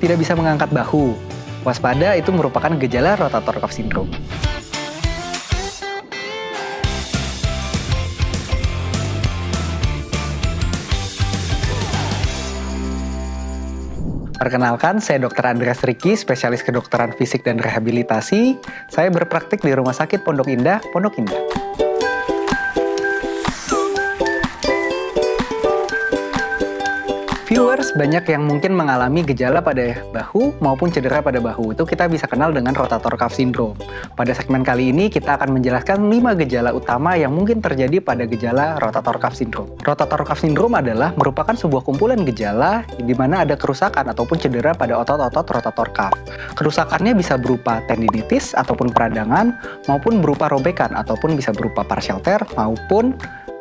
Tidak bisa mengangkat bahu. Waspada, itu merupakan gejala rotator cuff syndrome. Perkenalkan, saya Dr. Andreas Riki, spesialis kedokteran fisik dan rehabilitasi. Saya berpraktik di Rumah Sakit Pondok Indah, Pondok Indah. Viewers, banyak yang mungkin mengalami gejala pada bahu maupun cedera pada bahu. Itu kita bisa kenal dengan rotator cuff syndrome. Pada segmen kali ini kita akan menjelaskan 5 gejala utama yang mungkin terjadi pada gejala rotator cuff syndrome. Rotator cuff syndrome adalah merupakan sebuah kumpulan gejala di mana ada kerusakan ataupun cedera pada otot-otot rotator cuff. Kerusakannya bisa berupa tendinitis ataupun peradangan maupun berupa robekan ataupun bisa berupa partial tear maupun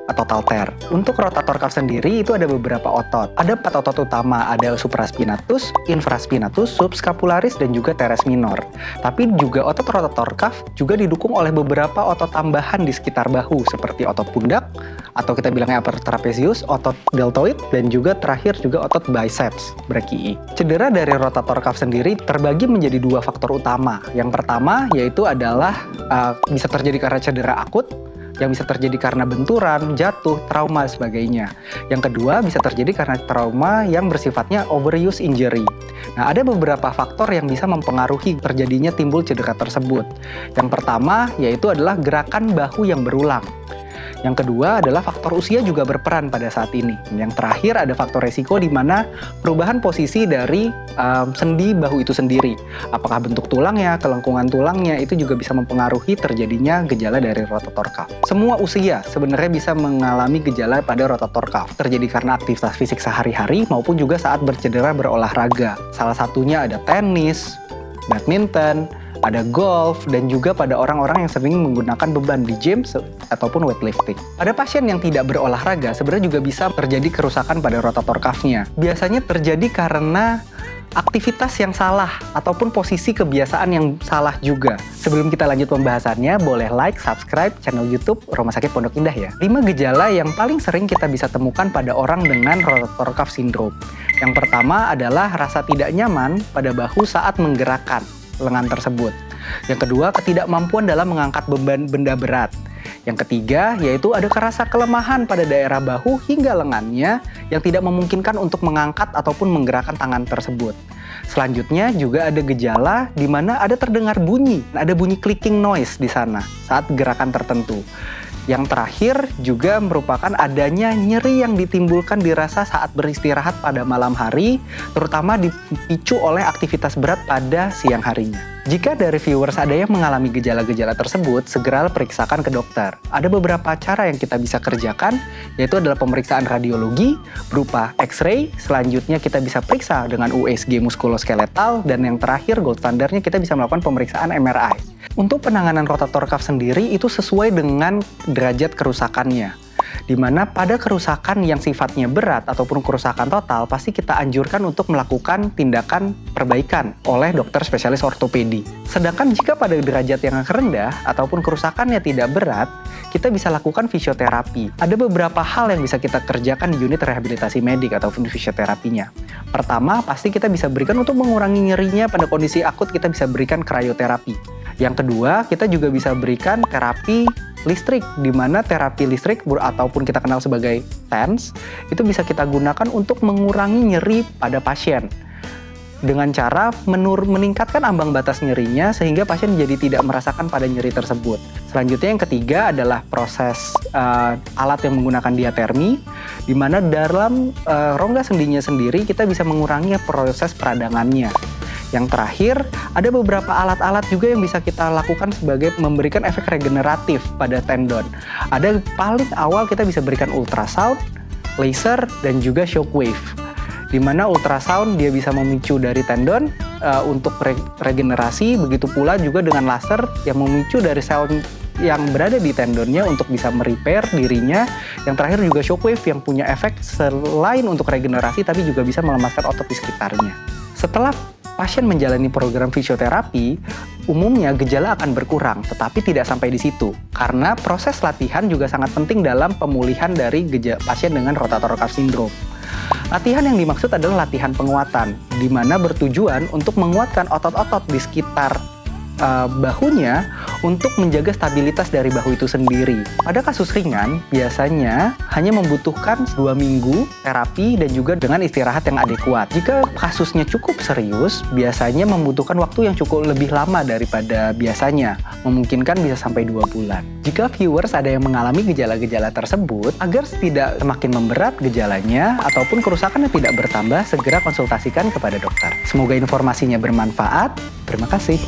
total tear. Untuk rotator cuff sendiri itu ada beberapa otot. Ada 4 otot utama, ada supraspinatus, infraspinatus, subscapularis, dan juga teres minor. Tapi juga otot rotator cuff juga didukung oleh beberapa otot tambahan di sekitar bahu, seperti otot pundak, atau kita bilangnya upper trapezius, otot deltoid, dan juga terakhir juga otot biceps brachii. Cedera dari rotator cuff sendiri terbagi menjadi 2 faktor utama. Yang pertama yaitu adalah bisa terjadi karena cedera akut, yang bisa terjadi karena benturan, jatuh, trauma, dan sebagainya. Yang kedua, bisa terjadi karena trauma yang bersifatnya overuse injury. Nah, ada beberapa faktor yang bisa mempengaruhi terjadinya timbul cedera tersebut. Yang pertama, yaitu adalah gerakan bahu yang berulang. Yang kedua adalah faktor usia juga berperan pada saat ini. Yang terakhir ada faktor resiko di mana perubahan posisi dari sendi bahu itu sendiri. Apakah bentuk tulangnya, kelengkungan tulangnya, itu juga bisa mempengaruhi terjadinya gejala dari rotator cuff. Semua usia sebenarnya bisa mengalami gejala pada rotator cuff. Terjadi karena aktivitas fisik sehari-hari maupun juga saat bercedera berolahraga. Salah satunya ada tenis, badminton, ada golf, dan juga pada orang-orang yang sering menggunakan beban di gym ataupun weightlifting. Pada pasien yang tidak berolahraga, sebenarnya juga bisa terjadi kerusakan pada rotator cuff-nya. Biasanya terjadi karena aktivitas yang salah ataupun posisi kebiasaan yang salah juga. Sebelum kita lanjut pembahasannya, boleh like, subscribe channel YouTube Rumah Sakit Pondok Indah ya. 5 gejala yang paling sering kita bisa temukan pada orang dengan rotator cuff syndrome. Yang pertama adalah rasa tidak nyaman pada bahu saat menggerakkan lengan tersebut. Yang kedua, ketidakmampuan dalam mengangkat beban benda berat. Yang ketiga, yaitu ada kerasa kelemahan pada daerah bahu hingga lengannya yang tidak memungkinkan untuk mengangkat ataupun menggerakkan tangan tersebut. Selanjutnya juga ada gejala di mana ada terdengar bunyi, ada bunyi clicking noise di sana saat gerakan tertentu. Yang terakhir juga merupakan adanya nyeri yang ditimbulkan dirasa saat beristirahat pada malam hari, terutama dipicu oleh aktivitas berat pada siang harinya. Jika dari viewers ada yang mengalami gejala-gejala tersebut, segera periksakan ke dokter. Ada beberapa cara yang kita bisa kerjakan, yaitu adalah pemeriksaan radiologi berupa X-ray, selanjutnya kita bisa periksa dengan USG muskuloskeletal, dan yang terakhir gold standarnya kita bisa melakukan pemeriksaan MRI. Untuk penanganan rotator cuff sendiri itu sesuai dengan derajat kerusakannya. Di mana pada kerusakan yang sifatnya berat ataupun kerusakan total, pasti kita anjurkan untuk melakukan tindakan perbaikan oleh dokter spesialis ortopedi. Sedangkan jika pada derajat yang rendah ataupun kerusakannya tidak berat, kita bisa lakukan fisioterapi. Ada beberapa hal yang bisa kita kerjakan di unit rehabilitasi medik ataupun fisioterapinya. Pertama, pasti kita bisa berikan untuk mengurangi nyerinya pada kondisi akut, kita bisa berikan krioterapi. Yang kedua, kita juga bisa berikan terapi listrik, di mana terapi listrik ataupun kita kenal sebagai TENS, itu bisa kita gunakan untuk mengurangi nyeri pada pasien. Dengan cara meningkatkan ambang batas nyerinya sehingga pasien jadi tidak merasakan pada nyeri tersebut. Selanjutnya yang ketiga adalah proses alat yang menggunakan diatermi, di mana dalam rongga sendinya sendiri kita bisa mengurangi proses peradangannya. Yang terakhir, ada beberapa alat-alat juga yang bisa kita lakukan sebagai memberikan efek regeneratif pada tendon. Ada paling awal kita bisa berikan ultrasound, laser, dan juga shockwave. Di mana ultrasound dia bisa memicu dari tendon untuk regenerasi, begitu pula juga dengan laser yang memicu dari sel yang berada di tendonnya untuk bisa merepair dirinya. Yang terakhir juga shockwave yang punya efek selain untuk regenerasi tapi juga bisa melemaskan otot di sekitarnya. Setelah pasien menjalani program fisioterapi, umumnya gejala akan berkurang, tetapi tidak sampai di situ. Karena proses latihan juga sangat penting dalam pemulihan dari pasien dengan rotator cuff syndrome. Latihan yang dimaksud adalah latihan penguatan, di mana bertujuan untuk menguatkan otot-otot di sekitar bahunya untuk menjaga stabilitas dari bahu itu sendiri. Pada kasus ringan, biasanya hanya membutuhkan 2 minggu terapi dan juga dengan istirahat yang adekuat. Jika kasusnya cukup serius, biasanya membutuhkan waktu yang cukup lebih lama daripada biasanya, memungkinkan bisa sampai 2 bulan. Jika viewers ada yang mengalami gejala-gejala tersebut, agar tidak semakin memberat gejalanya ataupun kerusakan yang tidak bertambah, segera konsultasikan kepada dokter. Semoga informasinya bermanfaat. Terima kasih.